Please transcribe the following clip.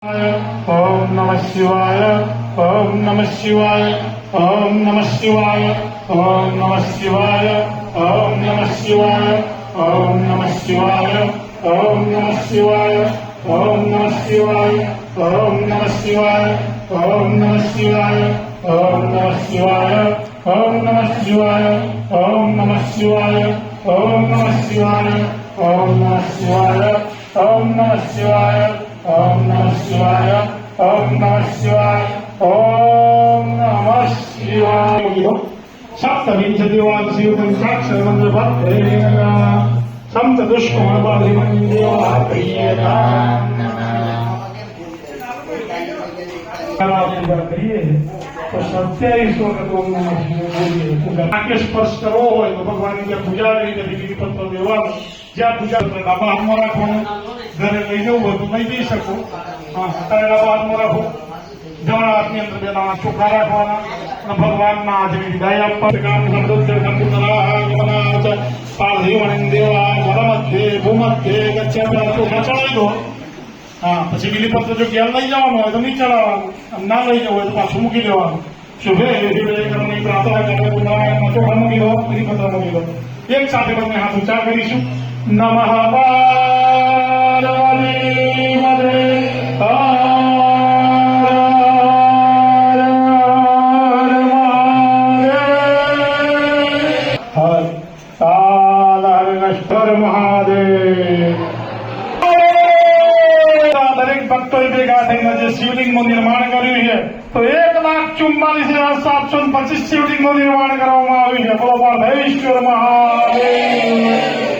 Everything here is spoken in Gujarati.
ओम नमः शिवाय। ओम नमः शिवाय। ओम नमः शिवाय। ओम नमः शिवाय। ओम नमः शिवाय। ओम नमः शिवाय। ओम नमः शिवाय। ओम नमः शिवाय। ओम नमः शिवाय। ओम नमः शिवाय। ओम नमः शिवाय। ओम नमः शिवाय। ओम नमः शिवाय। ओम नमः शिवाय। ओम नमः शिवाय। ओम नमः शिवाय। ओम नमः शिवाय। ओम नमः शिवाय। ओम नमः शिवाय। सप्तविंशतिवादशिवं साक्षरमन्त्रभक्तेन सप्तदुष्कमबाधिमन्देवा प्रियता पूजा करिए तो 27 वक्त ओम नमः शिवाय बोलिए। पूजा आके स्पर्श करो हो तो भगवान की पूजा करी तो विधि पत्र देवा ज्યાં પૂજા ડાબા હાથમાં રાખવાનું, ઘરે લઈ જવું હોય તો લઈ જઈ શકો। અત્યારે ડાબા હાથમાં રાખો, જમણા હાથની અંદર બે દાણા ચોખા રાખવાના અને ભગવાનના હાથની વિદાય આપવા। કામ સમૃદ્ધ સંપૂર્ણ પાર્થિવણિ દેવા વરમધ્યે ભૂમધ્યે ગચ્છતા ચોખા ચડાવી દો। પછી બીલીપત્ર જો ઘેર લઈ જવાનું હોય તો નહીં ચડાવવાનું, ના લઈ જવું હોય તો પાછું મૂકી દેવાનું। શુભે કર્મની પ્રાર્થના કરે ચોખા મૂકી દો, બીલીપત્ર મૂકી દો। એક સાથે બંને હાથ ઊંચા કરીશું। નમઃ પાર્વતી પતે હર હર મહાદેવ। દરેક ભક્તોએ ભેગા થઈને જે શિવલિંગનું નિર્માણ કર્યું છે તો 1,44,725 શિવલિંગનું નિર્માણ કરવામાં આવ્યું છે। બોલો મહાદેવ મહાદેવ।